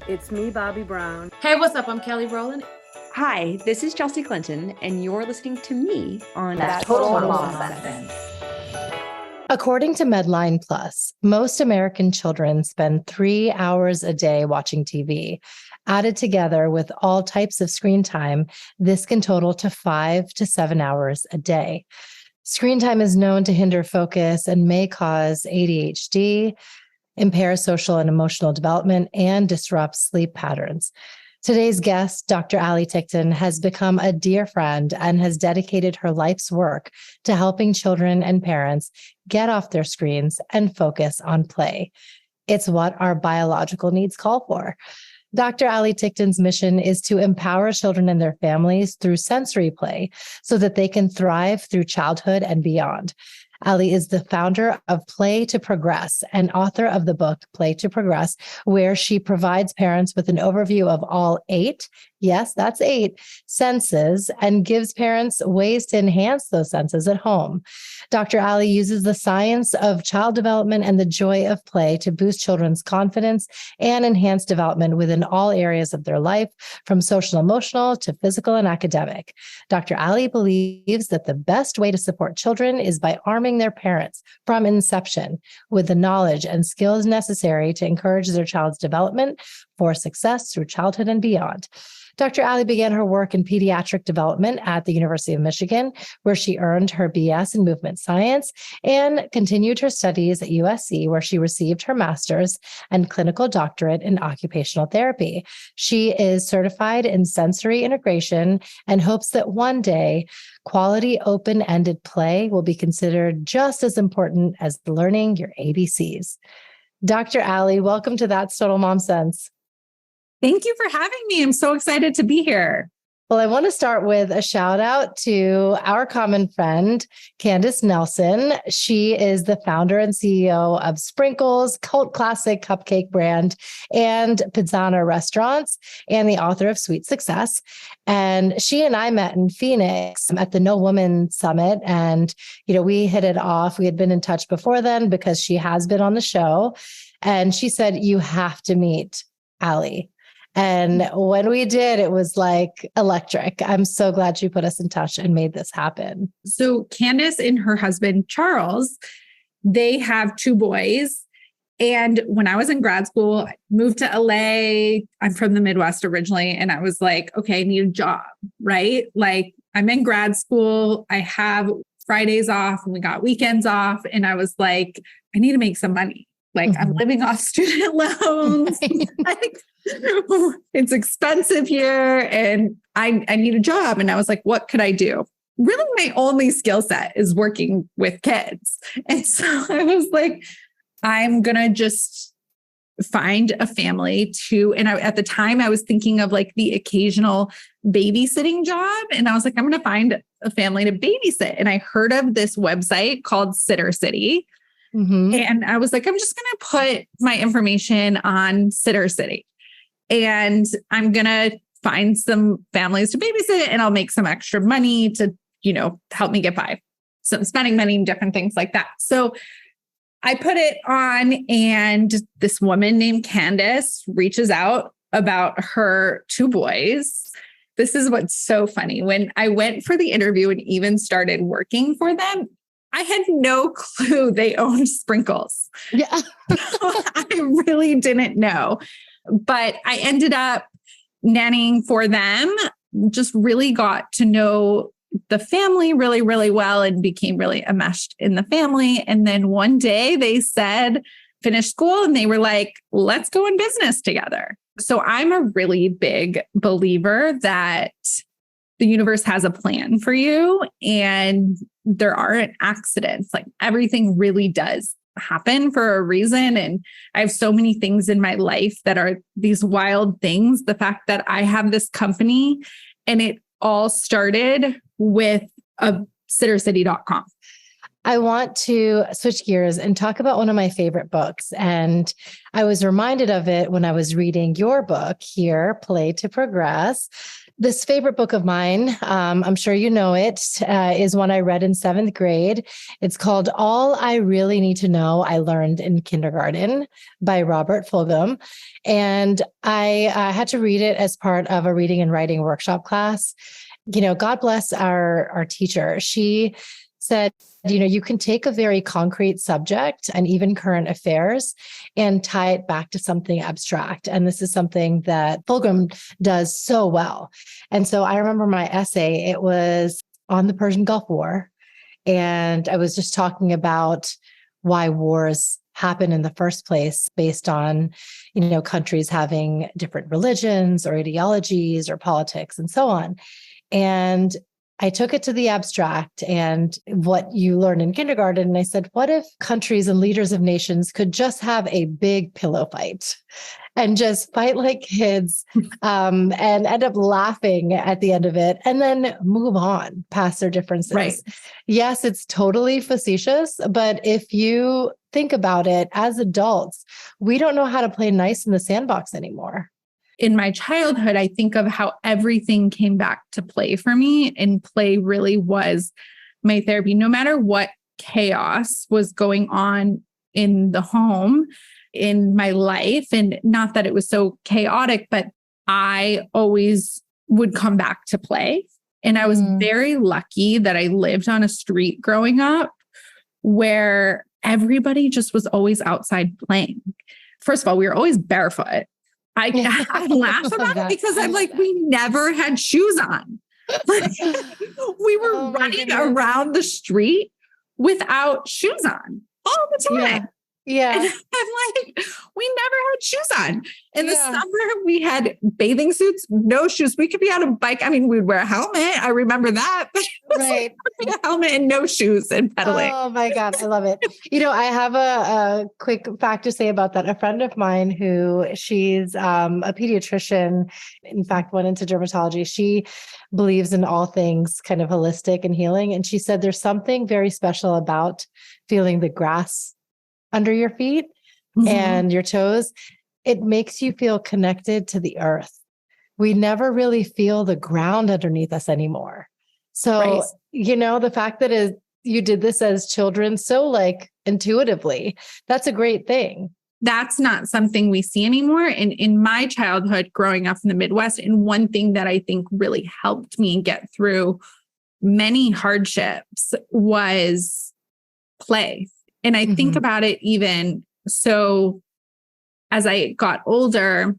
It's me, Bobby Brown. Hey, what's up? I'm Kelly Rowland. Hi, this is Chelsea Clinton, and you're listening to me on That Total Mom Sentence. According to Medline Plus, most American children spend 3 hours a day watching TV. Added together with all types of screen time, this can total to 5 to 7 hours a day. Screen time is known to hinder focus and may cause ADHD, impair social and emotional development, and disrupt sleep patterns. Today's guest, Dr. Allie Ticktin, has become a dear friend and has dedicated her life's work to helping children and parents get off their screens and focus on play. It's what our biological needs call for. Dr. Allie Ticktin's mission is to empower children and their families through sensory play so that they can thrive through childhood and beyond. Allie is the founder of Play to Progress and author of the book Play to Progress, where she provides parents with an overview of all 8, yes, that's 8, senses, and gives parents ways to enhance those senses at home. Dr. Allie uses the science of child development and the joy of play to boost children's confidence and enhance development within all areas of their life, from social, emotional to physical and academic. Dr. Allie believes that the best way to support children is by arming their parents from inception with the knowledge and skills necessary to encourage their child's development for success through childhood and beyond. Dr. Allie began her work in pediatric development at the University of Michigan, where she earned her BS in movement science, and continued her studies at USC, where she received her master's and clinical doctorate in occupational therapy. She is certified in sensory integration and hopes that one day quality open-ended play will be considered just as important as learning your ABCs. Dr. Allie, welcome to That's Total Mom Sense. Thank you for having me. I'm so excited to be here. Well, I want to start with a shout out to our common friend, Candace Nelson. She is the founder and CEO of Sprinkles, cult classic cupcake brand, and Pizzana Restaurants, and the author of Sweet Success. And she and I met in Phoenix at the No Woman Summit. And, we hit it off. We had been in touch before then because she has been on the show. And she said, you have to meet Allie. And when we did, it was like electric. I'm so glad she put us in touch and made this happen. So Candace and her husband, Charles, they have 2 boys. And when I was in grad school, I moved to LA. I'm from the Midwest originally. And I was like, okay, I need a job, right? Like I'm in grad school. I have Fridays off and we got weekends off. And I was like, I need to make some money. Like I'm living off student loans. Like, it's expensive here and I need a job. And I was like, what could I do? Really, my only skill set is working with kids. And so I was like, I'm going to just find a family and at the time I was thinking of like the occasional babysitting job. And I was like, I'm going to find a family to babysit. And I heard of this website called Sitter City. Mm-hmm. And I was like, I'm just going to put my information on Sitter City and I'm going to find some families to babysit and I'll make some extra money to, help me get by. Some spending money and different things like that. So I put it on and this woman named Candace reaches out about her 2 boys. This is what's so funny. When I went for the interview and even started working for them, I had no clue they owned Sprinkles. Yeah. I really didn't know. But I ended up nannying for them, just really got to know the family really, really well and became really enmeshed in the family. And then one day they said, finish school, and they were like, let's go in business together. So I'm a really big believer that the universe has a plan for you and there aren't accidents. Like everything really does happen for a reason. And I have so many things in my life that are these wild things. The fact that I have this company and it all started with a sittercity.com. I want to switch gears and talk about one of my favorite books. And I was reminded of it when I was reading your book here, Play to Progress. This favorite book of mine, I'm sure you know it, is one I read in 7th grade. It's called All I Really Need to Know I Learned in Kindergarten by Robert Fulghum. And I had to read it as part of a reading and writing workshop class. God bless our teacher. She said, you can take a very concrete subject and even current affairs and tie it back to something abstract. And this is something that Fulghum does so well. And so I remember my essay, it was on the Persian Gulf War. And I was just talking about why wars happen in the first place based on, countries having different religions or ideologies or politics and so on. And I took it to the abstract and what you learn in kindergarten. And I said, what if countries and leaders of nations could just have a big pillow fight and just fight like kids and end up laughing at the end of it and then move on past their differences? Right. Yes, it's totally facetious, but if you think about it, as adults, we don't know how to play nice in the sandbox anymore. In my childhood, I think of how everything came back to play for me, and play really was my therapy. No matter what chaos was going on in the home, in my life, and not that it was so chaotic, but I always would come back to play. And I was very lucky that I lived on a street growing up where everybody just was always outside playing. First of all, we were always barefoot. I laugh about it because I'm like, we never had shoes on. We were running around the street without shoes on all the time. Yeah. And I'm like, we never had shoes on. In the summer, we had bathing suits, no shoes. We could be on a bike. I mean, we'd wear a helmet. I remember that. But it was like a helmet and no shoes and pedaling. Oh my God. I love it. I have a quick fact to say about that. A friend of mine she's a pediatrician, in fact, went into dermatology. She believes in all things kind of holistic and healing. And she said there's something very special about feeling the grass under your feet and your toes. It makes you feel connected to the earth. We never really feel the ground underneath us anymore. So, the fact that you did this as children so intuitively, that's a great thing. That's not something we see anymore. And in my childhood growing up in the Midwest, and one thing that I think really helped me get through many hardships was play. And I think about it even so as I got older,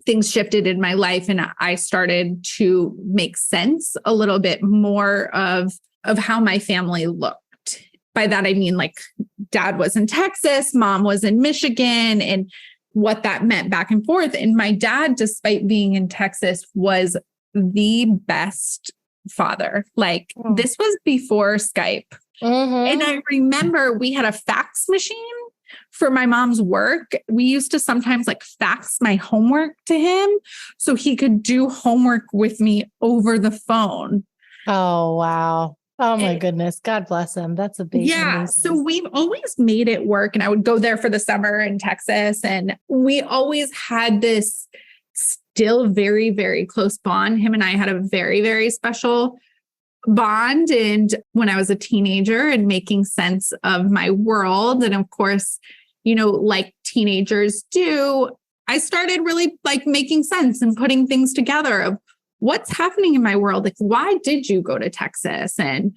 things shifted in my life and I started to make sense a little bit more of how my family looked. By that, I mean, dad was in Texas, mom was in Michigan, and what that meant back and forth. And my dad, despite being in Texas, was the best father. This was before Skype. And I remember we had a fax machine for my mom's work. We used to sometimes fax my homework to him so he could do homework with me over the phone. Oh, wow. Oh my goodness. God bless him. That's a big amazing. So we've always made it work. And I would go there for the summer in Texas. And we always had this still very, very close bond. Him and I had a very, very special bond. And when I was a teenager and making sense of my world, and of course, like teenagers do, I started really making sense and putting things together of what's happening in my world. Why did you go to Texas? And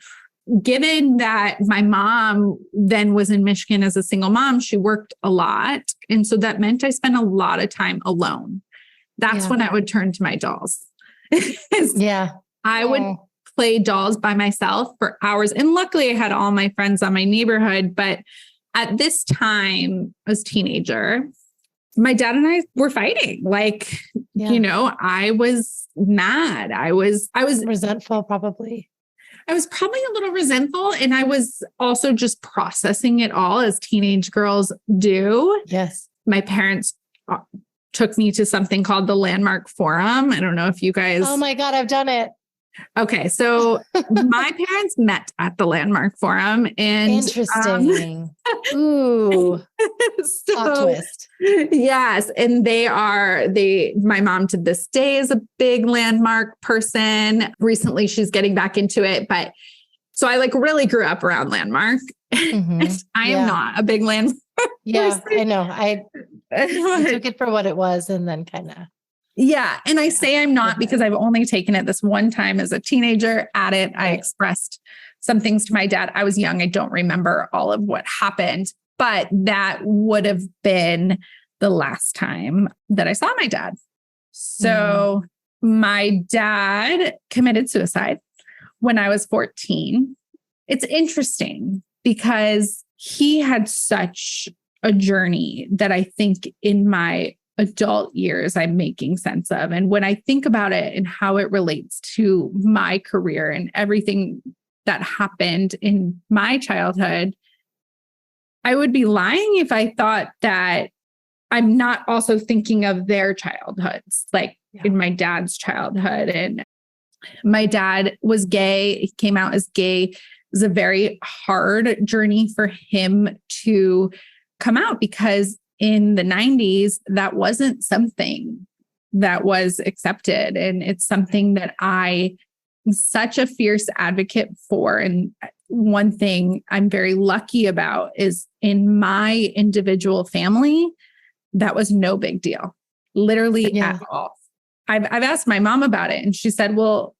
given that my mom then was in Michigan as a single mom, she worked a lot. And so that meant I spent a lot of time alone. That's when I would turn to my dolls. I would play dolls by myself for hours. And luckily I had all my friends on my neighborhood. But at this time, as a teenager, my dad and I were fighting. I was mad. I was resentful, probably. I was probably a little resentful. And I was also just processing it all as teenage girls do. Yes. My parents took me to something called the Landmark Forum. I don't know if you guys... Oh my God, I've done it. Okay. So my parents met at the Landmark Forum and Interesting. Ooh, plot twist. Yes. And my mom to this day is a big Landmark person. Recently she's getting back into it, but so I like really grew up around Landmark. I am not a big Landmark Yeah, person. I know. I took it for what it was and then kind of. Yeah. And I say I'm not because I've only taken it this one time as a teenager at it. I expressed some things to my dad. I was young. I don't remember all of what happened, but that would have been the last time that I saw my dad. So my dad committed suicide when I was 14. It's interesting because he had such a journey that I think in my adult years I'm making sense of. And when I think about it and how it relates to my career and everything that happened in my childhood, I would be lying if I thought that I'm not also thinking of their childhoods, like in my dad's childhood. And my dad was gay. He came out as gay. It was a very hard journey for him to come out because in the 90s, that wasn't something that was accepted. And it's something that I am such a fierce advocate for. And one thing I'm very lucky about is in my individual family, that was no big deal, literally at all. I've asked my mom about it and she said, well,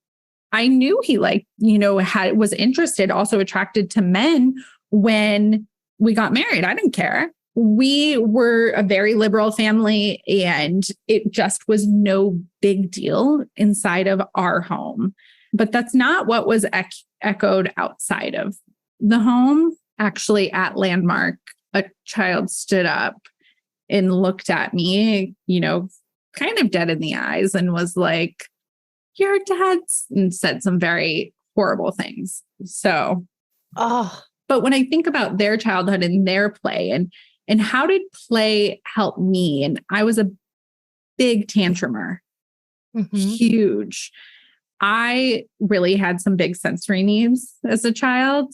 I knew he was interested, also attracted to men when we got married. I didn't care. We were a very liberal family and it just was no big deal inside of our home. But that's not what was echoed outside of the home. Actually, at Landmark, a child stood up and looked at me, kind of dead in the eyes and was like, "Your dad's," and said some very horrible things. So, but when I think about their childhood and their play and how did play help me? And I was a big tantrumer, huge. I really had some big sensory needs as a child.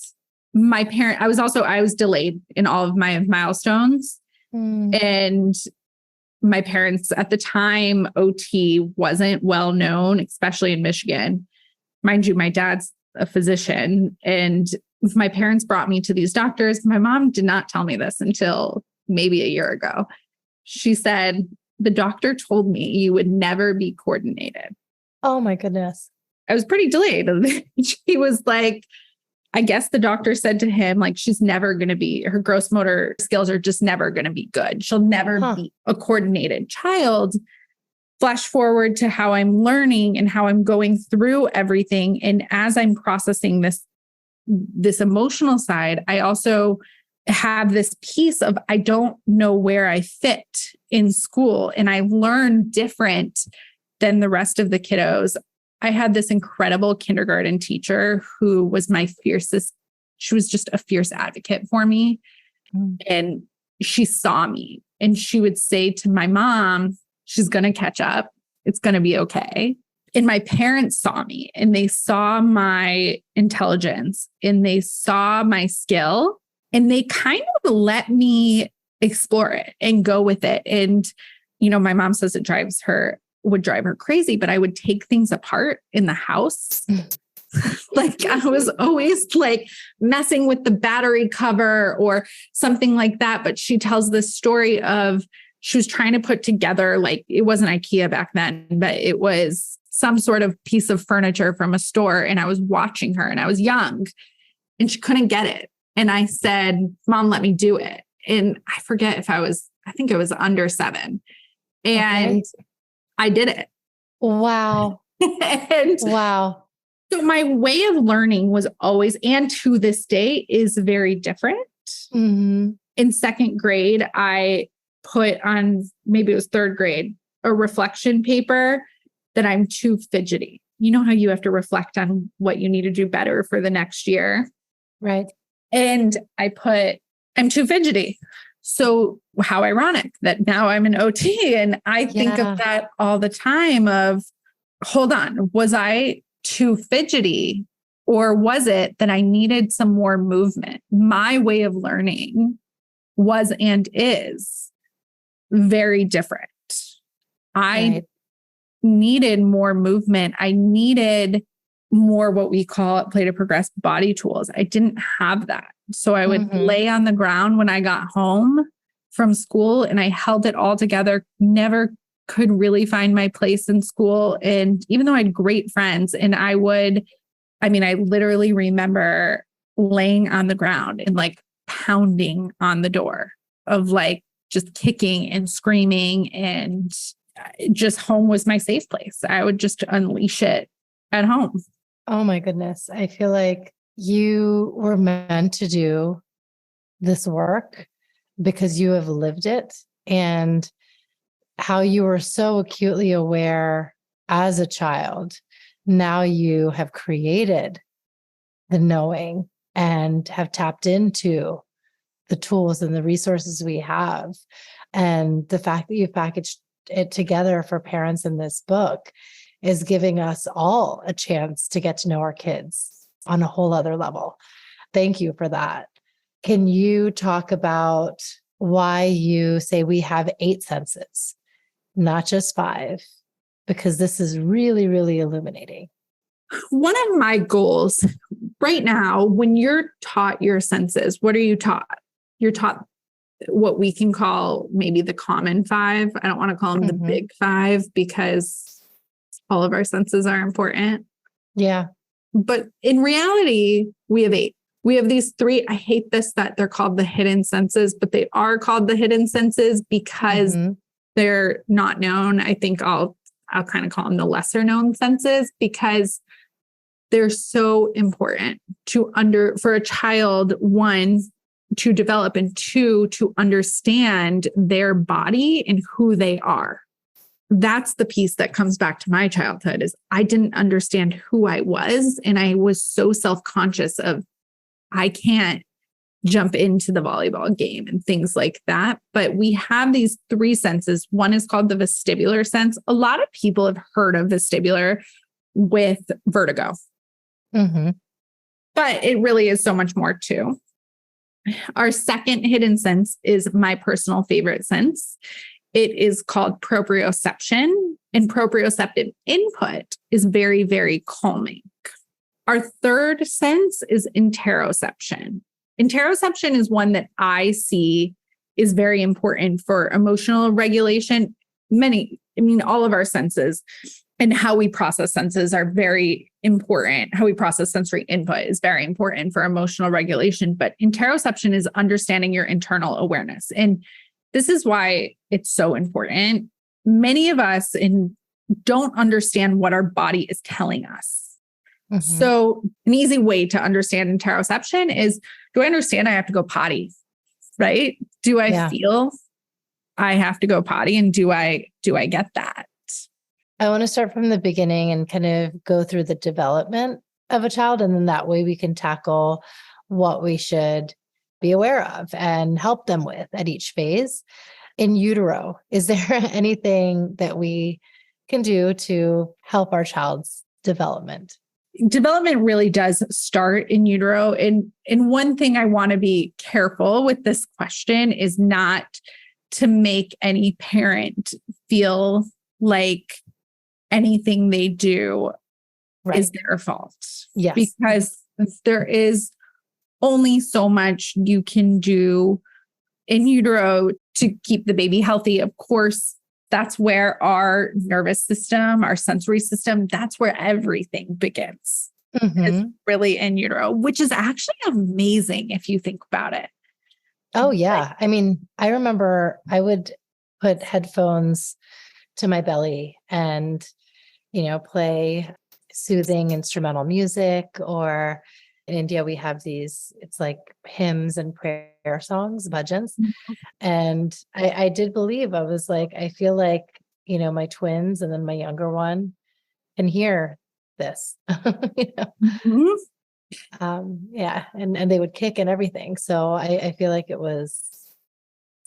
I was delayed in all of my milestones. And my parents at the time, OT wasn't well known, especially in Michigan. Mind you, my dad's a physician and my parents brought me to these doctors. My mom did not tell me this until maybe a year ago. She said, the doctor told me you would never be coordinated. Oh my goodness. I was pretty delayed. He was like, I guess the doctor said to him, like, her gross motor skills are just never going to be good. She'll never be a coordinated child. Flash forward to how I'm learning and how I'm going through everything. And as I'm processing this emotional side, I also have this piece of, I don't know where I fit in school and I learn different than the rest of the kiddos. I had this incredible kindergarten teacher who was she was just a fierce advocate for me. And she saw me and she would say to my mom, she's going to catch up. It's going to be okay. And my parents saw me and they saw my intelligence and they saw my skill and they kind of let me explore it and go with it. And, my mom says it would drive her crazy, but I would take things apart in the house. Like I was always like messing with the battery cover or something like that. But she tells this story of she was trying to put together, like it wasn't IKEA back then, but it was some sort of piece of furniture from a store. And I was watching her and I was young and she couldn't get it. And I said, Mom, let me do it. And I forget I think it was under 7. And I did it. Wow. Wow. So my way of learning was always, and to this day, is very different. In 2nd grade, I put on, maybe it was 3rd grade, a reflection paper that I'm too fidgety. You know how you have to reflect on what you need to do better for the next year. Right. And I put, I'm too fidgety. So how ironic that now I'm an OT. And I think of that all the time of, hold on, was I too fidgety? Or was it that I needed some more movement? My way of learning was and is very different. I needed more movement. I needed more what we call at Play to Progress body tools. I didn't have that. So I would lay on the ground when I got home from school and I held it all together, never could really find my place in school. And even though I had great friends and I literally remember laying on the ground and like pounding on the door of like just kicking and screaming, and just home was my safe place. I would just unleash it at home. Oh my goodness. I feel like you were meant to do this work because you have lived it, and how you were so acutely aware as a child. Now you have created the knowing and have tapped into the tools and the resources we have. And the fact that you've packaged it together for parents in this book is giving us all a chance to get to know our kids on a whole other level. Thank you for that. Can you talk about why you say we have 8 senses, not just 5? Because this is really, really illuminating. One of my goals right now, when you're taught your senses, what are you taught? You're taught what we can call maybe the common 5. I don't want to call them the big 5 because all of our senses are important. Yeah. But in reality, we have 8. We have these 3. I hate this, that they're called the hidden senses, but they are called the hidden senses because they're not known. I think I'll kind of call them the lesser known senses because they're so important for a child, 1, to develop, and 2, to understand their body and who they are. That's the piece that comes back to my childhood is I didn't understand who I was. And I was so self-conscious of, I can't jump into the volleyball game and things like that. But we have these 3 senses. One is called the vestibular sense. A lot of people have heard of vestibular with vertigo, but it really is so much more too. Our second hidden sense is my personal favorite sense. It is called proprioception, and proprioceptive input is very, very calming. Our third sense is interoception. Interoception is one that I see is very important for emotional regulation. All of our senses and how we process senses are very important. How we process sensory input is very important for emotional regulation. But interoception is understanding your internal awareness. And this is why it's so important. Many of us don't understand what our body is telling us. So an easy way to understand interoception is, do I understand I have to go potty? Right? Do I feel I have to go potty? And do I get that? I want to start from the beginning and kind of go through the development of a child. And then that way we can tackle what we should be aware of and help them with at each phase. In utero, is there anything that we can do to help our child's development? Development really does start in utero. And one thing I want to be careful with this question is not to make any parent feel like anything they do is their fault. Yes. Because there is only so much you can do in utero to keep the baby healthy. Of course, that's where our nervous system, our sensory system, that's where everything begins. It's really in utero, which is actually amazing if you think about it. Oh, yeah. I remember I would put headphones to my belly and, play soothing instrumental music, or in India, we have these, it's like hymns and prayer songs, bhajans. And I did believe, I was like, I feel like, my twins and then my younger one can hear this, and they would kick and everything. So I feel like it was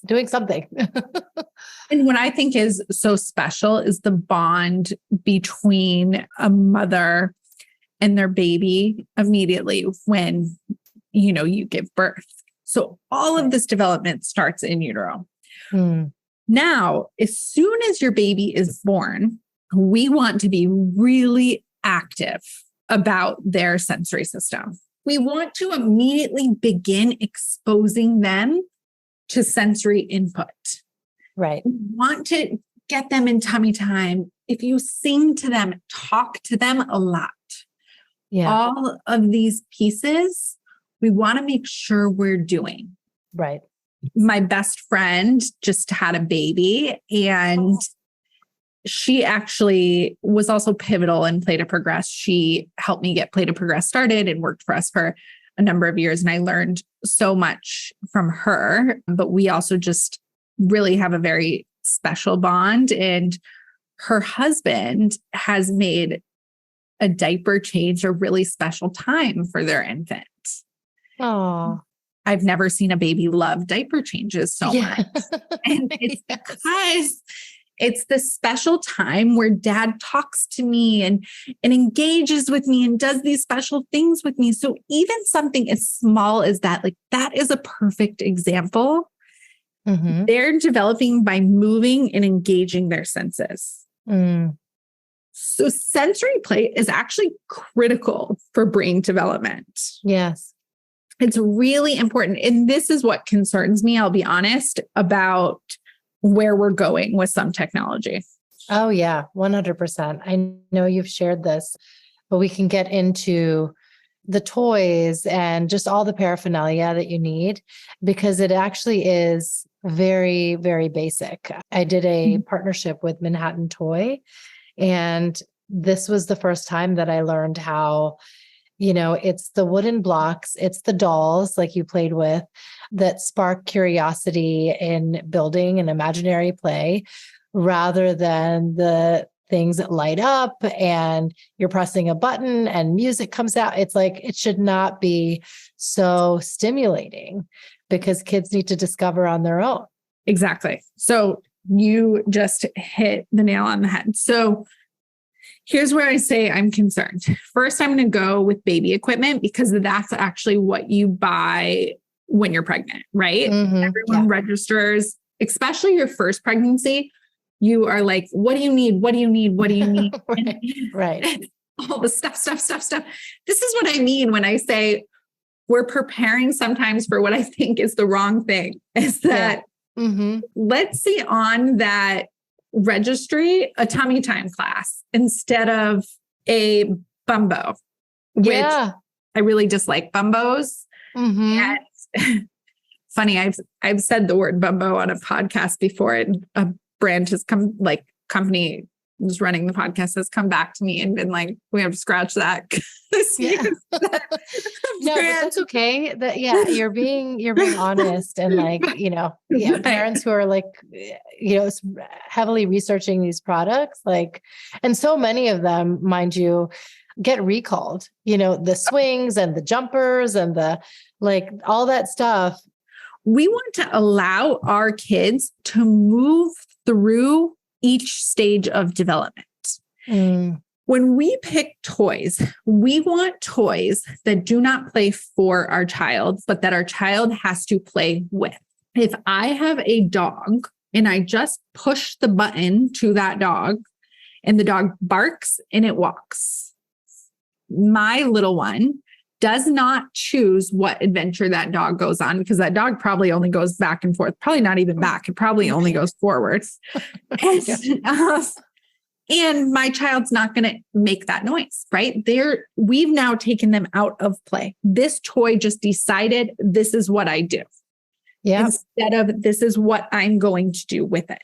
doing something. And what I think is so special is the bond between a mother and their baby immediately when, you give birth. So all of this development starts in utero. Now, as soon as your baby is born, we want to be really active about their sensory system. We want to immediately begin exposing them to sensory input. Right. We want to get them in tummy time. If you sing to them, talk to them a lot. Yeah. All of these pieces, we want to make sure we're doing. Right. My best friend just had a baby, and she actually was also pivotal in Play to Progress. She helped me get Play to Progress started and worked for us for a number of years. And I learned so much from her, but we also just really have a very special bond. And her husband has made a diaper change a really special time for their infant. Oh, I've never seen a baby love diaper changes so much. And it's because it's this special time where dad talks to me and engages with me and does these special things with me. So even something as small as that, like that is a perfect example. They're developing by moving and engaging their senses. So sensory play is actually critical for brain development. Yes. It's really important. And this is what concerns me, I'll be honest, about where we're going with some technology. Oh, yeah, 100%. I know you've shared this, but we can get into the toys and just all the paraphernalia that you need, because it actually is very, very basic. I did a partnership with Manhattan Toy, and this was the first time that I learned how, it's the wooden blocks, it's the dolls like you played with that spark curiosity in building an imaginary play, rather than the things that light up and you're pressing a button and music comes out. It's like, it should not be so stimulating because kids need to discover on their own. Exactly. So you just hit the nail on the head. So here's where I say I'm concerned. First, I'm going to go with baby equipment because that's actually what you buy when you're pregnant, right? Everyone registers, especially your first pregnancy. You are like, what do you need? What do you need? What do you need? Right. All the stuff. This is what I mean when I say we're preparing sometimes for what I think is the wrong thing, is that let's see on that registry a tummy time class instead of a bumbo, which I really dislike bumbos. And funny, I've said the word bumbo on a podcast before, and a brand has company who's running the podcast has come back to me and been like, we have to scratch that. No, but that's okay. You're being honest and parents who are heavily researching these products, and so many of them, mind you, get recalled, the swings and the jumpers and the all that stuff. We want to allow our kids to move through each stage of development. When we pick toys, we want toys that do not play for our child, but that our child has to play with. If I have a dog and I just push the button to that dog and the dog barks and it walks, my little one does not choose what adventure that dog goes on, because that dog probably only goes back and forth, probably not even back. It probably only goes forwards. And my child's not going to make that noise, right? We've now taken them out of play. This toy just decided this is what I do. Instead of this is what I'm going to do with it.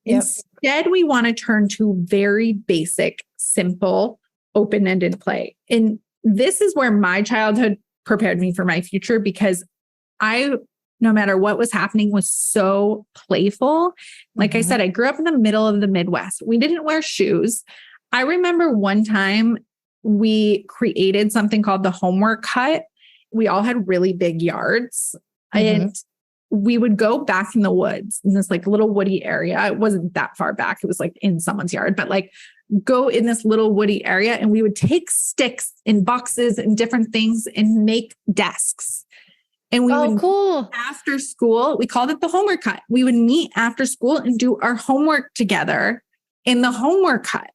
Instead, we want to turn to very basic, simple, open-ended play. And this is where my childhood prepared me for my future, because no matter what was happening, was so playful. Like I said, I grew up in the middle of the Midwest. We didn't wear shoes. I remember one time we created something called the homework hut. We all had really big yards and we would go back in the woods in this little woody area. It wasn't that far back. It was in someone's yard, but go in this little woody area and we would take sticks and boxes and different things and make desks. And we would cool. After school, we called it the homework hut. We would meet after school and do our homework together in the homework hut.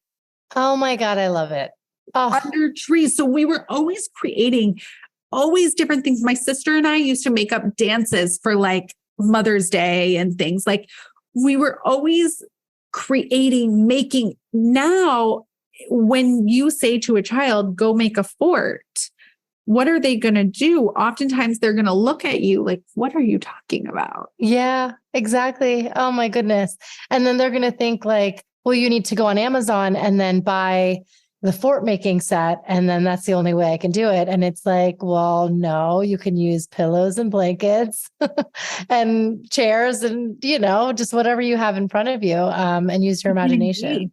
Oh my God, I love it. Under trees. So we were always creating different things. My sister and I used to make up dances for like Mother's Day and things. Like we were always creating, making. Now, when you say to a child, go make a fort, what are they going to do? Oftentimes they're going to look at you like, what are you talking about? Yeah, exactly. Oh my goodness. And then they're going to think like, well, you need to go on Amazon and then buy the fort making set. And then that's the only way I can do it. And it's like, well, no, you can use pillows and blankets and chairs and, just whatever you have in front of you, and use your imagination.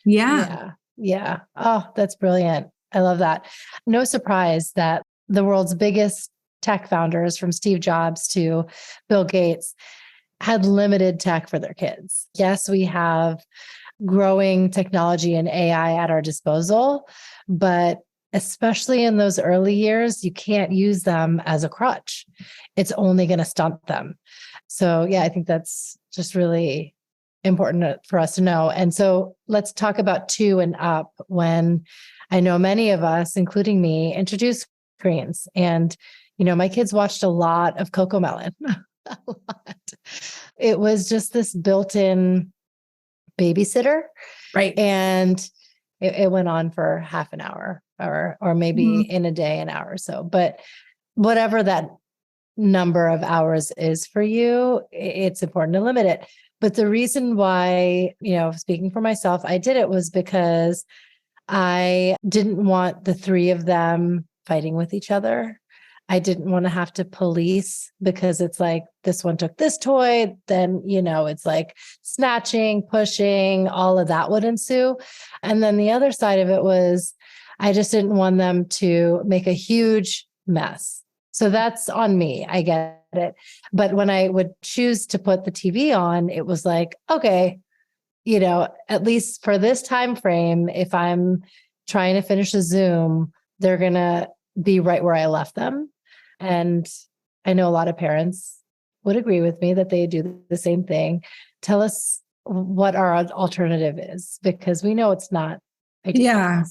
Yeah. Yeah. Oh, that's brilliant. I love that. No surprise that the world's biggest tech founders, from Steve Jobs to Bill Gates, had limited tech for their kids. Yes, we have growing technology and AI at our disposal, but especially in those early years, you can't use them as a crutch. It's only going to stunt them. So yeah, I think that's just really important for us to know. And so let's talk about 2 and up, when I know many of us, including me, introduced screens. And, my kids watched a lot of CoComelon. A lot. It was just this built-in babysitter. Right. And it went on for half an hour or maybe in a day, an hour or so. But whatever that number of hours is for you, it's important to limit it. But the reason why, speaking for myself, I did it was because I didn't want the 3 of them fighting with each other. I didn't want to have to police, because it's like, this one took this toy, then, it's like snatching, pushing, all of that would ensue. And then the other side of it was, I just didn't want them to make a huge mess. So that's on me. I get it. But when I would choose to put the TV on, it was like, okay, at least for this time frame, if I'm trying to finish a Zoom, they're going to be right where I left them. And I know a lot of parents would agree with me that they do the same thing. Tell us what our alternative is, because we know it's not ideal. Yeah.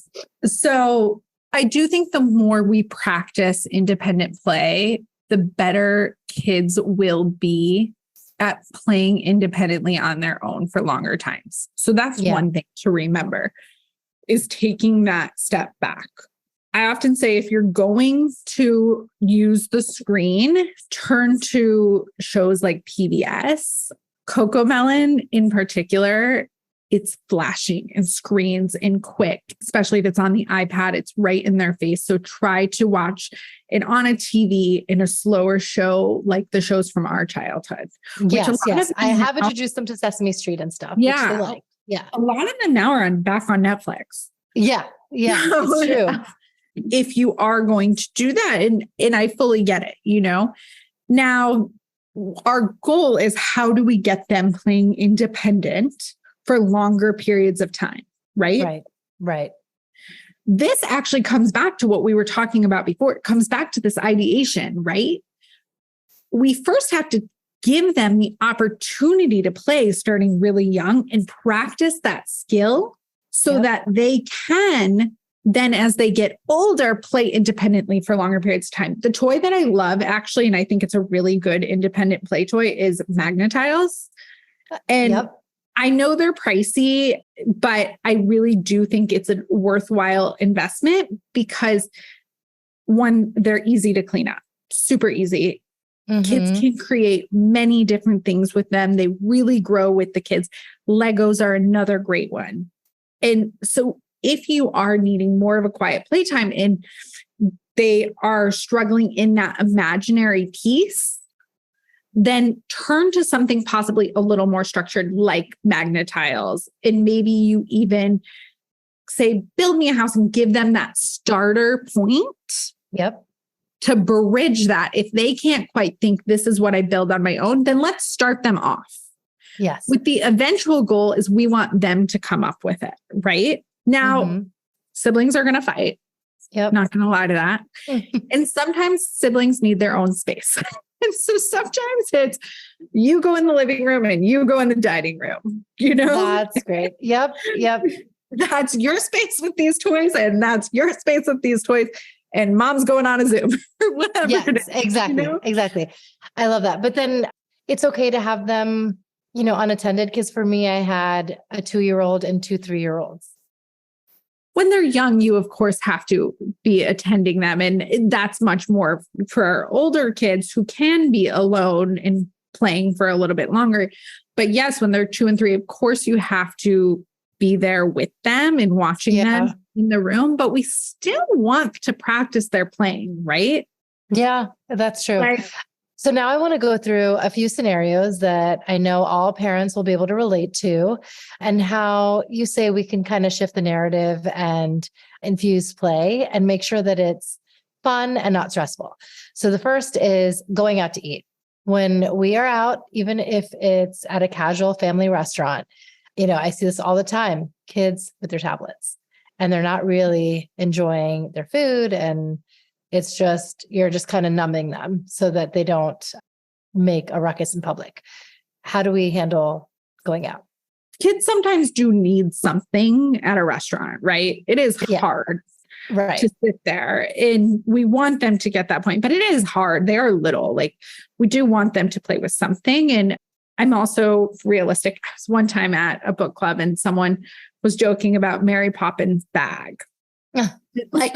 So I do think the more we practice independent play, the better kids will be at playing independently on their own for longer times. So that's one thing to remember, is taking that step back. I often say, if you're going to use the screen, turn to shows like PBS. CoComelon in particular, it's flashing and screens and quick, especially if it's on the iPad, it's right in their face. So try to watch it on a TV in a slower show, like the shows from our childhood. Yes. I have introduced them to Sesame Street and stuff. Yeah. Which they like. Yeah. A lot of them now are back on Netflix. Yeah. Yeah. It's true. If you are going to do that, and I fully get it, Now, our goal is, how do we get them playing independent for longer periods of time, right? Right. This actually comes back to what we were talking about before. It comes back to this ideation, right? We first have to give them the opportunity to play starting really young and practice that skill so that they can then, as they get older, play independently for longer periods of time. The toy that I love, actually, and I think it's a really good independent play toy, is Magnetiles. And I know they're pricey, but I really do think it's a worthwhile investment, because 1, they're easy to clean up, super easy. Kids can create many different things with them. They really grow with the kids. Legos are another great one. And so if you are needing more of a quiet playtime and they are struggling in that imaginary piece, then turn to something possibly a little more structured, like Magnetiles. And maybe you even say, build me a house, and give them that starter point. To bridge that. If they can't quite think, this is what I build on my own, then let's start them off. Yes. With the eventual goal is, we want them to come up with it, right? Now, Mhm. siblings are going to fight. Yep. Not going to lie to that. And sometimes siblings need their own space. And so sometimes it's you go in the living room and you go in the dining room, That's great. Yep. Yep. That's your space with these toys and that's your space with these toys. And mom's going on a Zoom or whatever. Yes, it is, exactly. Exactly. I love that. But then it's okay to have them, unattended. Because for me, I had a 2-year-old and 2 3-year-olds. When they're young, you of course have to be attending them. And that's much more for older kids who can be alone and playing for a little bit longer. But yes, when they're 2 and 3, of course you have to be there with them and watching them in the room, but we still want to practice their playing, right? Yeah, that's true. Right. So now I want to go through a few scenarios that I know all parents will be able to relate to, and how you say we can kind of shift the narrative and infuse play and make sure that it's fun and not stressful. So the first is going out to eat. When we are out, even if it's at a casual family restaurant, I see this all the time, kids with their tablets and they're not really enjoying their food, and you're just kind of numbing them so that they don't make a ruckus in public. How do we handle going out? Kids sometimes do need something at a restaurant, right? It is hard to sit there, and we want them to get that point, but it is hard. They are little, we do want them to play with something. And I'm also realistic. I was one time at a book club and someone was joking about Mary Poppins' bag,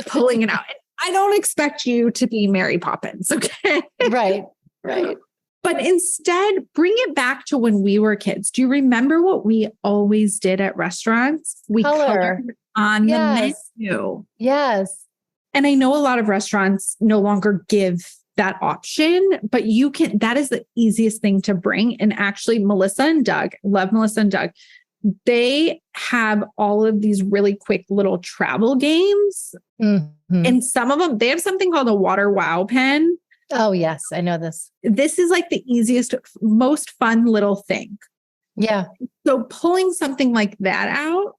pulling it out. I don't expect you to be Mary Poppins, okay? Right. But instead, bring it back to when we were kids. Do you remember what we always did at restaurants? We colored on the menu. Yes. And I know a lot of restaurants no longer give that option, but that is the easiest thing to bring. And actually, Melissa and Doug, they have all of these really quick little travel games. Mm-hmm. And some of them, they have something called a water wow pen. Oh, yes. I know this. This is the easiest, most fun little thing. Yeah. So pulling something like that out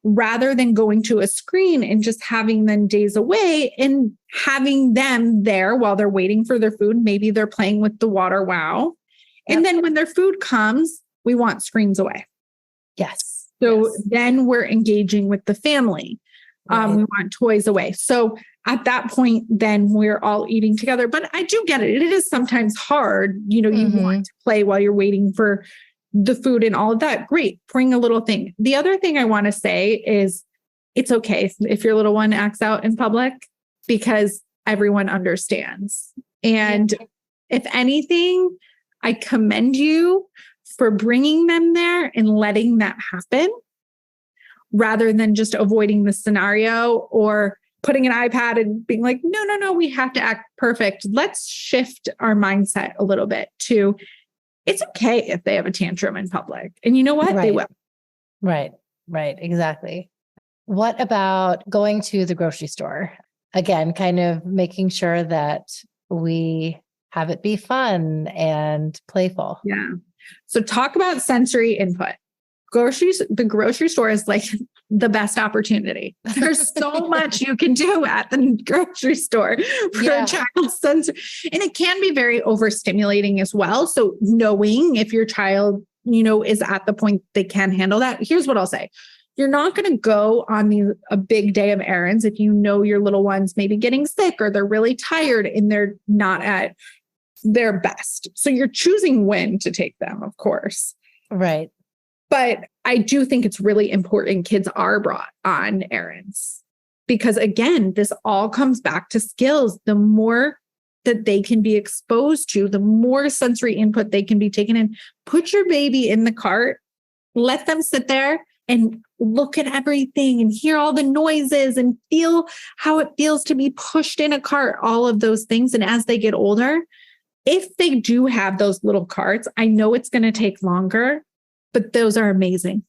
rather than going to a screen and just having them days away and having them there while they're waiting for their food. Maybe they're playing with the water wow. Yep. And then when their food comes, we want screens away. Yes. So then we're engaging with the family. Right. We want toys away. So at that point, then we're all eating together. But I do get it. It is sometimes hard. You want to play while you're waiting for the food and all of that. Great. Bring a little thing. The other thing I want to say is it's okay if your little one acts out in public, because everyone understands. And if anything, I commend you for bringing them there and letting that happen rather than just avoiding the scenario or putting an iPad and being like, no, we have to act perfect. Let's shift our mindset a little bit to it's okay if they have a tantrum in public. And you know what? Right. They will. Right. Exactly. What about going to the grocery store? Again, kind of making sure that we have it be fun and playful. Yeah. So talk about sensory input. The grocery store is the best opportunity. There's so much you can do at the grocery store for a child's sensory. And it can be very overstimulating as well. So knowing if your child, is at the point they can handle that. Here's what I'll say. You're not going to go on a big day of errands if you know your little one's maybe getting sick or they're really tired and they're not at their best. So you're choosing when to take them, of course. Right. But I do think it's really important kids are brought on errands because, again, this all comes back to skills. The more that they can be exposed to, the more sensory input they can be taken in. Put your baby in the cart, let them sit there and look at everything and hear all the noises and feel how it feels to be pushed in a cart, all of those things. And as they get older, if they do have those little carts, I know it's going to take longer, but those are amazing.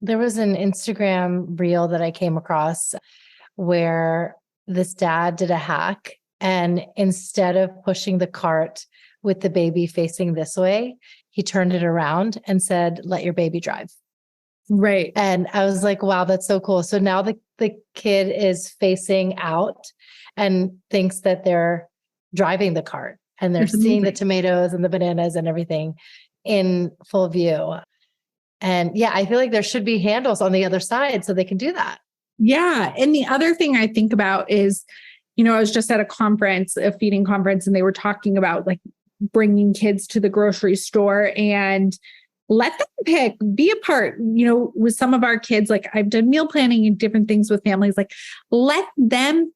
There was an Instagram reel that I came across where this dad did a hack, and instead of pushing the cart with the baby facing this way, he turned it around and said, "Let your baby drive." Right. And I was like, wow, that's so cool. So now the kid is facing out and thinks that they're driving the cart and they're That's seeing the amazing. tomatoes and the bananas and everything in full view. And yeah, I feel like there should be handles on the other side so they can do that. Yeah. And the other thing I think about is, I was just at a conference, a feeding conference, and they were talking about like bringing kids to the grocery store and let them pick, be a part, with some of our kids. Like I've done meal planning and different things with families, like let them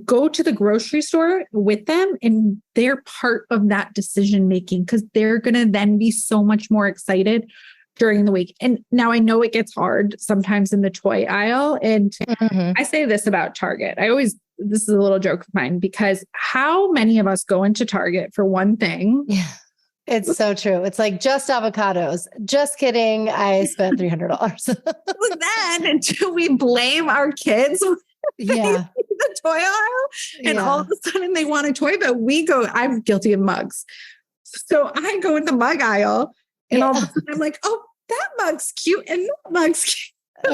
go to the grocery store with them and they're part of that decision making because they're going to then be so much more excited during the week. And now I know it gets hard sometimes in the toy aisle. And I say this about Target. This is a little joke of mine because how many of us go into Target for one thing? Yeah. It's so true. It's like just avocados. Just kidding. I spent $300. Then until we blame our kids Yeah. the toy aisle and all of a sudden they want a toy, but I'm guilty of mugs. So I go in the mug aisle and all of a sudden I'm like, oh, that mug's cute and that mug's cute.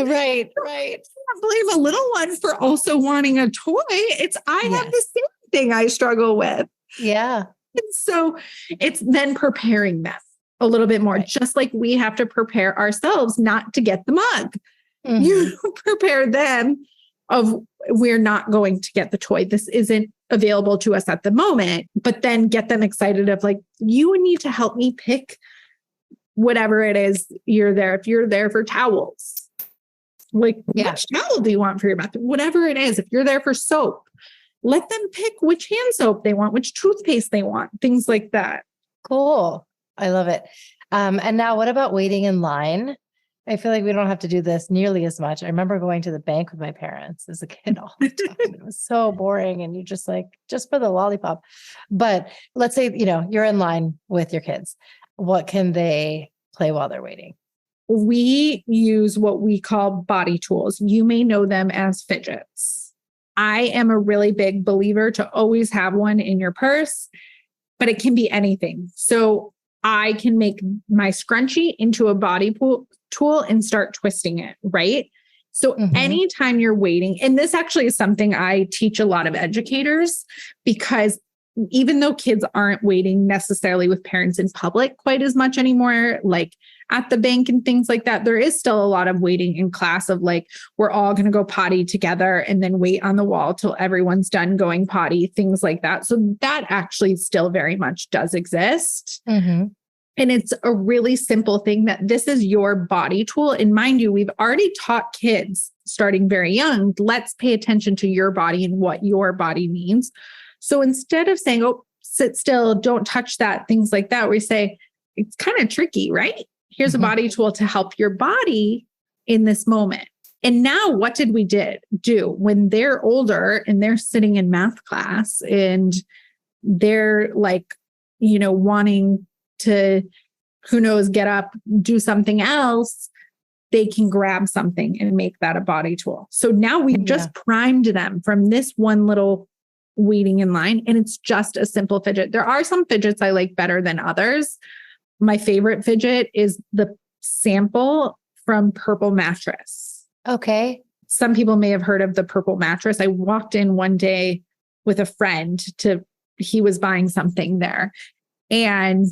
Right. I can't blame a little one for also wanting a toy. I have the same thing I struggle with. Yeah. And so it's then preparing them a little bit more, just like we have to prepare ourselves not to get the mug. You prepare them of we're not going to get the toy. This isn't available to us at the moment, but then get them excited of like, you need to help me pick whatever it is you're there. If you're there for towels, like which towel do you want for your bath? Whatever it is, if you're there for soap, let them pick which hand soap they want, which toothpaste they want, things like that. Cool. I love it. And now what about waiting in line? I feel like we don't have to do this nearly as much. I remember going to the bank with my parents as a kid all the time. It was so boring. And you just for the lollipop. But let's say, you're in line with your kids. What can they play while they're waiting? We use what we call body tools. You may know them as fidgets. I am a really big believer to always have one in your purse, but it can be anything. So I can make my scrunchie into a body tool and start twisting it, right? So anytime you're waiting, and this actually is something I teach a lot of educators because even though kids aren't waiting necessarily with parents in public quite as much anymore, like at the bank and things like that, there is still a lot of waiting in class of like, we're all going to go potty together and then wait on the wall till everyone's done going potty, things like that. So that actually still very much does exist. And it's a really simple thing that this is your body tool. And mind you, we've already taught kids starting very young, let's pay attention to your body and what your body needs. So instead of saying, oh, sit still, don't touch that, things like that, we say, it's kind of tricky, right? Here's a body tool to help your body in this moment. And now what did we do when they're older and they're sitting in math class and they're like, wanting to, who knows, get up, do something else, they can grab something and make that a body tool. So now we've just primed them from this one little waiting in line, and it's just a simple fidget. There are some fidgets I like better than others. My favorite fidget is the sample from Purple Mattress. Okay. Some people may have heard of the Purple Mattress. I walked in one day with a friend he was buying something there, and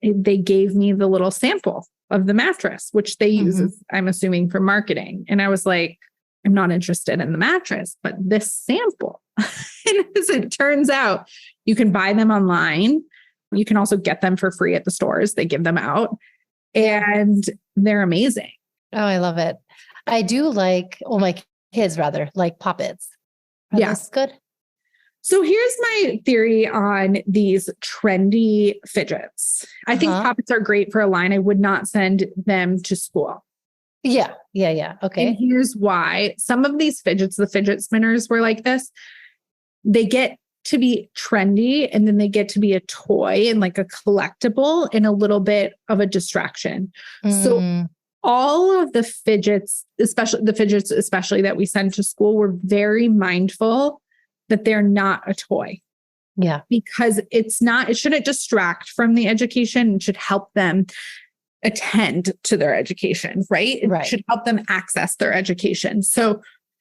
they gave me the little sample of the mattress, which they use, I'm assuming, for marketing. And I was like, I'm not interested in the mattress, but this sample. And as it turns out, you can buy them online. You can also get them for free at the stores. They give them out and they're amazing. Oh, I love it. I do my kids rather like Pop-Its. Are those good? So here's my theory on these trendy fidgets. I think Pop-Its are great for a line. I would not send them to school. Yeah. Okay. And here's why. Some of these fidgets, the fidget spinners were like this. They get to be trendy and then they get to be a toy and like a collectible and a little bit of a distraction. So all of the fidgets, especially that we send to school, we're very mindful that they're not a toy. Yeah. Because it shouldn't distract from the education. It should help them attend to their education, right? It should help them access their education. So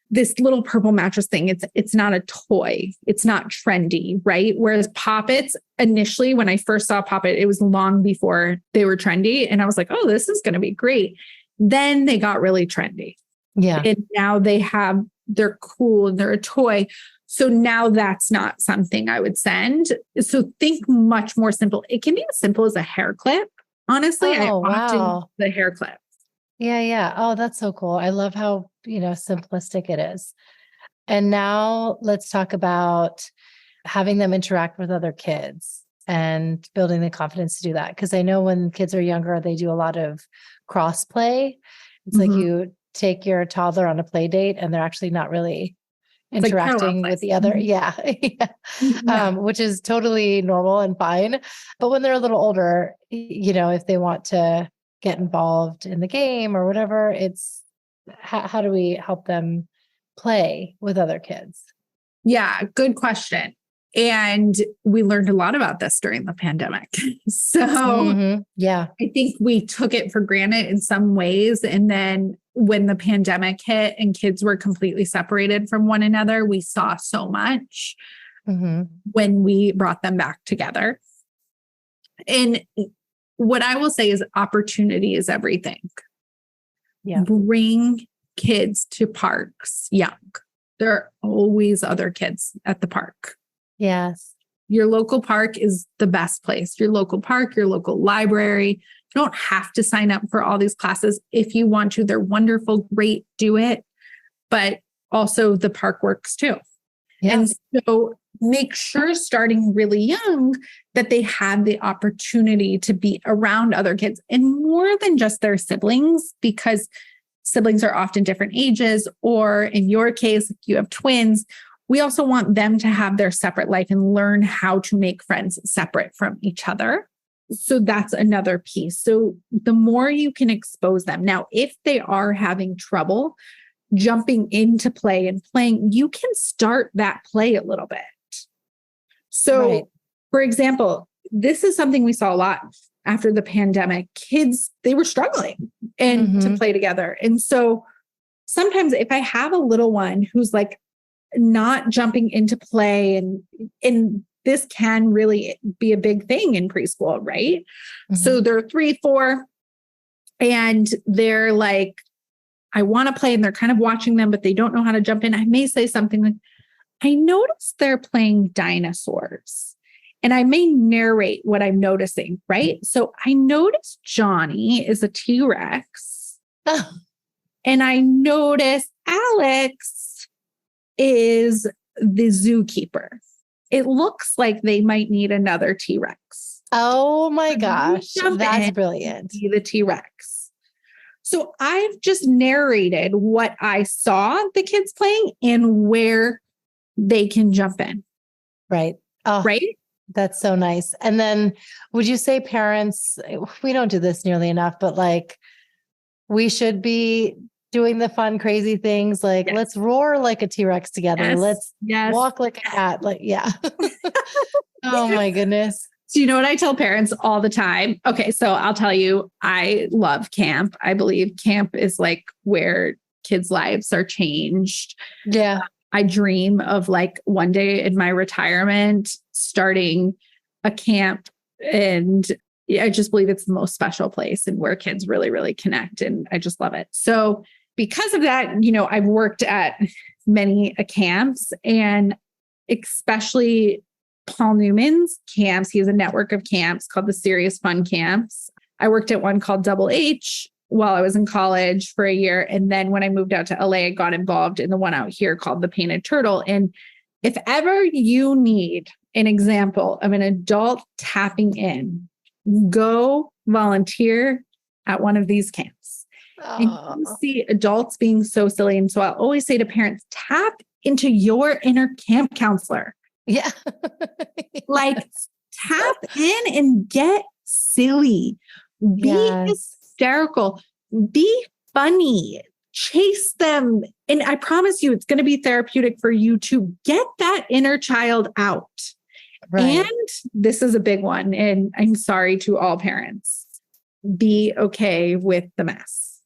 this little purple mattress thing, it's not a toy. It's not trendy, right? Whereas Poppets, initially, when I first saw Poppet, it was long before they were trendy. And I was like, oh, this is going to be great. Then they got really trendy. Yeah. And now they're cool and they're a toy. So now that's not something I would send. So think much more simple. It can be as simple as a hair clip. Honestly, I often use the hair clip. Yeah. Yeah. Oh, that's so cool. I love how, simplistic it is. And now let's talk about having them interact with other kids and building the confidence to do that. Because I know when kids are younger, they do a lot of cross play. It's like you take your toddler on a play date and they're actually not really interacting with the other. Yeah. Which is totally normal and fine. But when they're a little older, if they want to get involved in the game or whatever, it's how do we help them play with other kids? Yeah, good question. And we learned a lot about this during the pandemic. So yeah, I think we took it for granted in some ways. And then when the pandemic hit and kids were completely separated from one another, we saw so much when we brought them back together. And what I will say is opportunity is everything. Yeah. Bring kids to parks young. There are always other kids at the park. Yes. Your local park is the best place. Your local park, your local library. You don't have to sign up for all these classes. If you want to, they're wonderful, great, do it. But also the park works too. Yeah. And so make sure starting really young that they have the opportunity to be around other kids and more than just their siblings, because siblings are often different ages, or in your case, if you have twins, we also want them to have their separate life and learn how to make friends separate from each other. So that's another piece. So the more you can expose them. Now, if they are having trouble jumping into play and playing, you can start that play a little bit. So, for example, this is something we saw a lot after the pandemic. Kids, they were struggling to play together. And so sometimes if I have a little one who's like not jumping into play, and this can really be a big thing in preschool, right? So they're 3, 4, and they're like, I want to play, and they're kind of watching them, but they don't know how to jump in. I may say something like, I noticed they're playing dinosaurs. And I may narrate what I'm noticing, right? So I noticed Johnny is a T-Rex. Oh. And I noticed Alex is the zookeeper. It looks like they might need another T-Rex. Oh my gosh. That's brilliant. Be the T-Rex. So I've just narrated what I saw the kids playing and where they can jump in. Right. Oh, right. That's so nice. And then would you say parents, we don't do this nearly enough, but like we should be doing the fun, crazy things like let's roar like a T-Rex together. Let's walk like a cat. Like, oh my goodness. So you know what I tell parents all the time? Okay, so I'll tell you, I love camp. I believe camp is like where kids' lives are changed. Yeah. I dream of like one day in my retirement starting a camp, and I just believe it's the most special place and where kids really, really connect. And I just love it. So because of that, I've worked at many camps, and especially Paul Newman's camps. He has a network of camps called the Serious Fun Camps. I worked at one called Double H while I was in college for a year. And then when I moved out to LA, I got involved in the one out here called the Painted Turtle. And if ever you need an example of an adult tapping in, go volunteer at one of these camps. And you see adults being so silly. And so I'll always say to parents, tap into your inner camp counselor. Yeah. Like tap in and get silly. Be hysterical. Be funny. Chase them. And I promise you, it's going to be therapeutic for you to get that inner child out. Right. And this is a big one. And I'm sorry to all parents. be okay with the mess.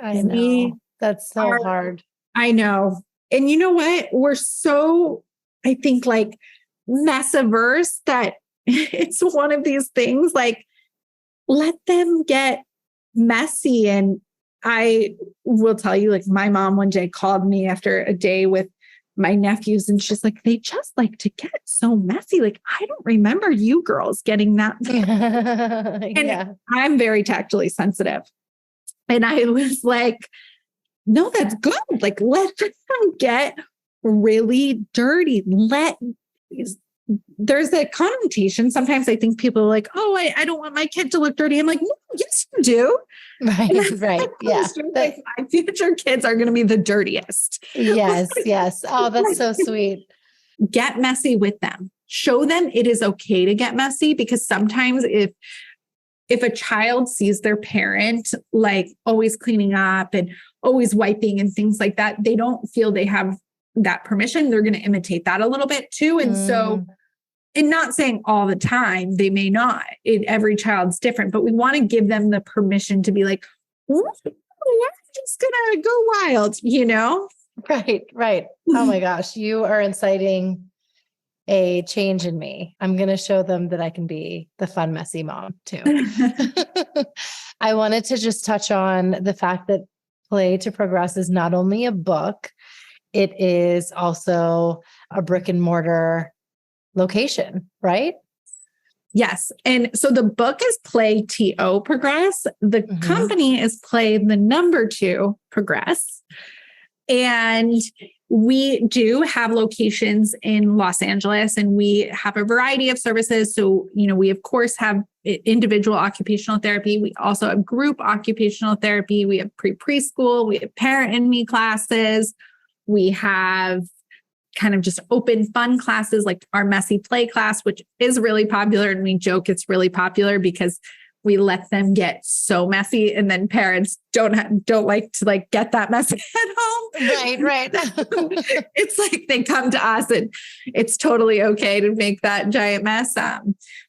I know. That's so hard. I know. And you know what? We're so, I think, like mess averse that it's one of these things, like, let them get messy. And I will tell you, like, my mom one day called me after a day with my nephews, and she's like, they just like to get so messy. Like, I don't remember you girls getting that. And I'm very tactily sensitive. And I was like, no, that's good. Like, let them get really dirty. There's a connotation. Sometimes I think people are like, oh, I don't want my kid to look dirty. I'm like, no, yes, you do. Right. Yeah. Like, my future kids are going to be the dirtiest. Yes. Oh, that's so sweet. Get messy with them. Show them it is okay to get messy, because sometimes if a child sees their parent like always cleaning up and always wiping and things like that, they don't feel they have that permission. They're going to imitate that a little bit too. And so, and not saying all the time, they may not. Every child's different, but we want to give them the permission to be like, we're just going to go wild, you know? Right. Oh my gosh. You are inciting a change in me. I'm going to show them that I can be the fun, messy mom too. I wanted to just touch on the fact that Play to Progress is not only a book, it is also a brick and mortar location, right? Yes. And so the book is Play TO Progress. The company is Play the number 2 Progress. And we do have locations in Los Angeles, and we have a variety of services. So, we of course have individual occupational therapy. We also have group occupational therapy. We have preschool. We have parent and me classes. We have kind of just open fun classes like our messy play class, which is really popular. And we joke it's really popular because we let them get so messy, and then parents don't like to like get that messy at home. Right. It's like they come to us and it's totally okay to make that giant mess.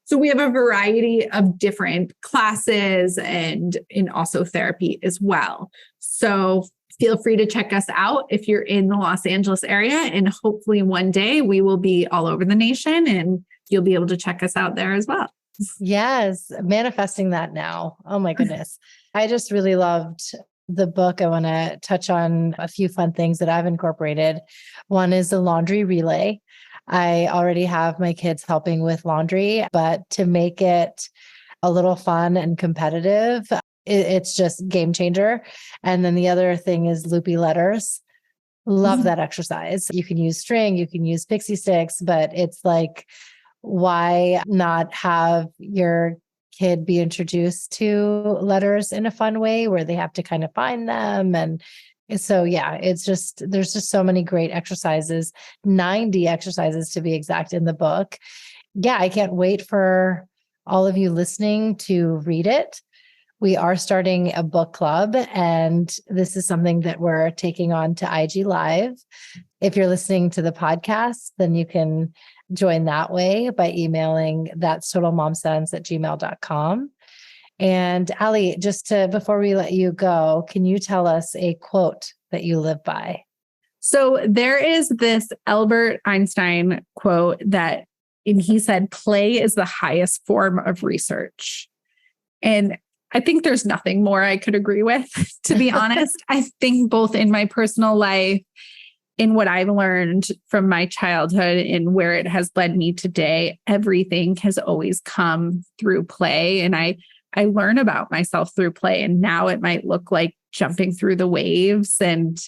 So we have a variety of different classes and also therapy as well. So feel free to check us out if you're in the Los Angeles area, and hopefully one day we will be all over the nation and you'll be able to check us out there as well. Yes, manifesting that now. Oh my goodness. I just really loved the book. I want to touch on a few fun things that I've incorporated. One is the laundry relay. I already have my kids helping with laundry, but to make it a little fun and competitive, it's just game changer. And then the other thing is loopy letters. Love that exercise. You can use string, you can use pixie sticks, but it's like, why not have your kid be introduced to letters in a fun way where they have to kind of find them? And so, yeah, there's just so many great exercises, 90 exercises to be exact in the book. Yeah, I can't wait for all of you listening to read it. We are starting a book club, and this is something that we're taking on to IG Live. If you're listening to the podcast, then you can join that way by emailing thatstotalmomsense@gmail.com. And Allie, before we let you go, can you tell us a quote that you live by? So there is this Albert Einstein quote and he said, play is the highest form of research. And I think there's nothing more I could agree with, to be honest. I think both in my personal life, in what I've learned from my childhood and where it has led me today, everything has always come through play. And I learn about myself through play. And now it might look like jumping through the waves. And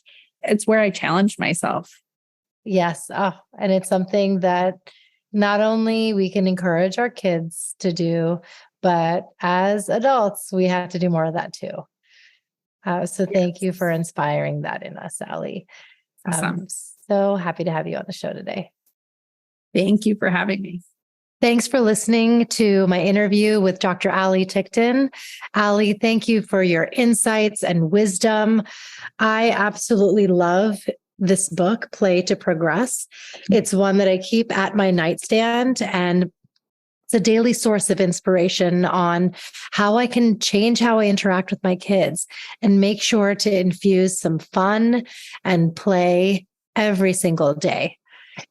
it's where I challenge myself. Yes. Oh, and it's something that not only we can encourage our kids to do, but as adults, we have to do more of that too. So thank you for inspiring that in us, Allie. Awesome. So happy to have you on the show today. Thank you for having me. Thanks for listening to my interview with Dr. Allie Ticktin. Allie, thank you for your insights and wisdom. I absolutely love this book, Play to Progress. It's one that I keep at my nightstand, and It's a daily source of inspiration on how I can change how I interact with my kids and make sure to infuse some fun and play every single day.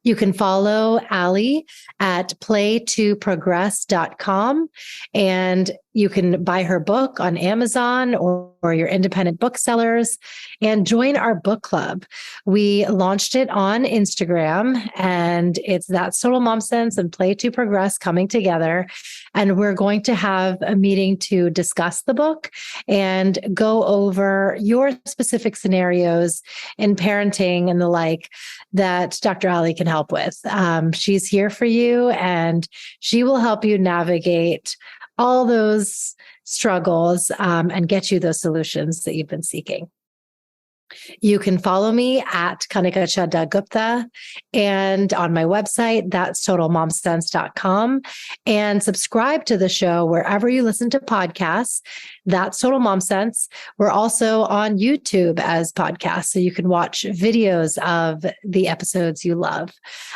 You can follow Allie at play2progress.com, and you can buy her book on Amazon or your independent booksellers and join our book club. We launched it on Instagram, and it's That's Total Mom Sense and Play to Progress coming together. And we're going to have a meeting to discuss the book and go over your specific scenarios in parenting and the like that Dr. Allie can help with. She's here for you, and she will help you navigate all those struggles and get you those solutions that you've been seeking. You can follow me at Kanika Chadda Gupta and on my website, that's totalmomsense.com, and subscribe to the show wherever you listen to podcasts. That's Total Mom Sense. We're also on YouTube as podcasts, so you can watch videos of the episodes you love.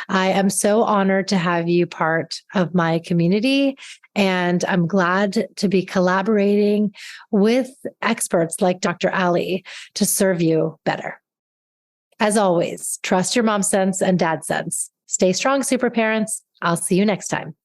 I am so honored to have you part of my community, and I'm glad to be collaborating with experts like Dr. Allie to serve you better. As always, trust your mom sense and dad sense. Stay strong, super parents. I'll see you next time.